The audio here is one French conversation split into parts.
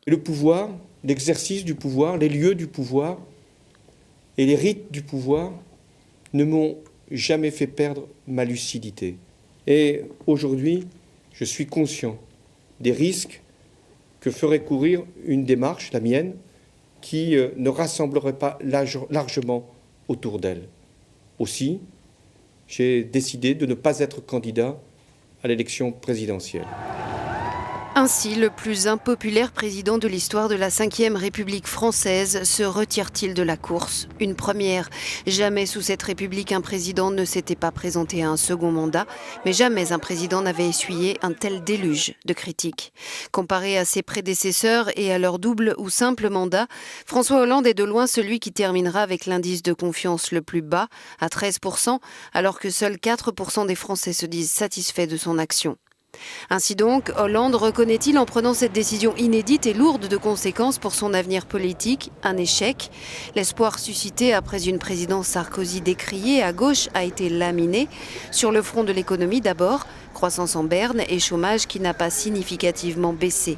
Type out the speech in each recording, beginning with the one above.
Le pouvoir, l'exercice du pouvoir, les lieux du pouvoir et les rites du pouvoir ne m'ont jamais fait perdre ma lucidité. Et aujourd'hui, je suis conscient des risques que ferait courir une démarche, la mienne, qui ne rassemblerait pas largement autour d'elle. Aussi, j'ai décidé de ne pas être candidat à l'élection présidentielle. Ainsi, le plus impopulaire président de l'histoire de la Ve République française se retire-t-il de la course. Une première. Jamais sous cette République un président ne s'était pas présenté à un second mandat, mais jamais un président n'avait essuyé un tel déluge de critiques. Comparé à ses prédécesseurs et à leur double ou simple mandat, François Hollande est de loin celui qui terminera avec l'indice de confiance le plus bas, à 13%, alors que seuls 4% des Français se disent satisfaits de son action. Ainsi donc, Hollande reconnaît-il en prenant cette décision inédite et lourde de conséquences pour son avenir politique un échec? L'espoir suscité après une présidence Sarkozy décriée à gauche a été laminé. Sur le front de l'économie d'abord, croissance en berne et chômage qui n'a pas significativement baissé.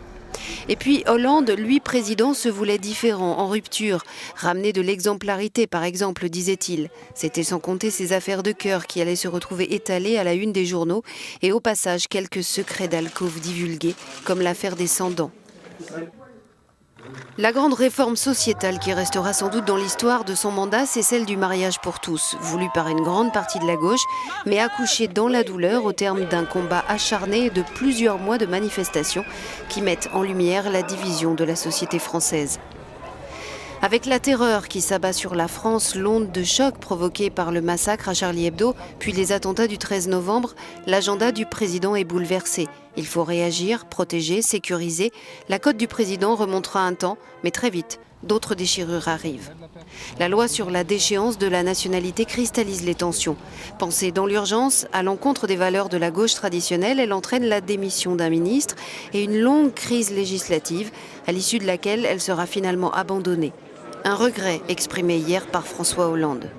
Et puis Hollande, lui président, se voulait différent, en rupture, ramener de l'exemplarité par exemple, disait-il. C'était sans compter ses affaires de cœur qui allaient se retrouver étalées à la une des journaux et au passage quelques secrets d'alcôve divulgués, comme l'affaire des Sans-Dents. La grande réforme sociétale qui restera sans doute dans l'histoire de son mandat, c'est celle du mariage pour tous, voulu par une grande partie de la gauche, mais accouchée dans la douleur au terme d'un combat acharné et de plusieurs mois de manifestations qui mettent en lumière la division de la société française. Avec la terreur qui s'abat sur la France, l'onde de choc provoquée par le massacre à Charlie Hebdo, puis les attentats du 13 novembre, l'agenda du président est bouleversé. Il faut réagir, protéger, sécuriser. La cote du président remontera un temps, mais très vite, d'autres déchirures arrivent. La loi sur la déchéance de la nationalité cristallise les tensions. Pensée dans l'urgence, à l'encontre des valeurs de la gauche traditionnelle, elle entraîne la démission d'un ministre et une longue crise législative, à l'issue de laquelle elle sera finalement abandonnée. Un regret exprimé hier par François Hollande.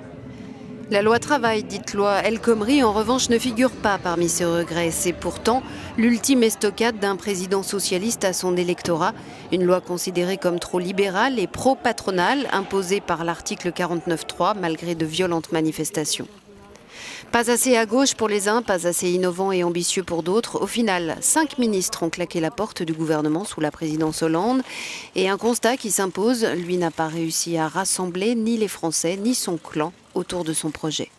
La loi travail, dite loi El Khomri, en revanche, ne figure pas parmi ces regrets. C'est pourtant l'ultime estocade d'un président socialiste à son électorat. Une loi considérée comme trop libérale et pro-patronale, imposée par l'article 49.3, malgré de violentes manifestations. Pas assez à gauche pour les uns, pas assez innovant et ambitieux pour d'autres. Au final, 5 ministres ont claqué la porte du gouvernement sous la présidence Hollande. Et un constat qui s'impose, lui n'a pas réussi à rassembler ni les Français ni son clan autour de son projet.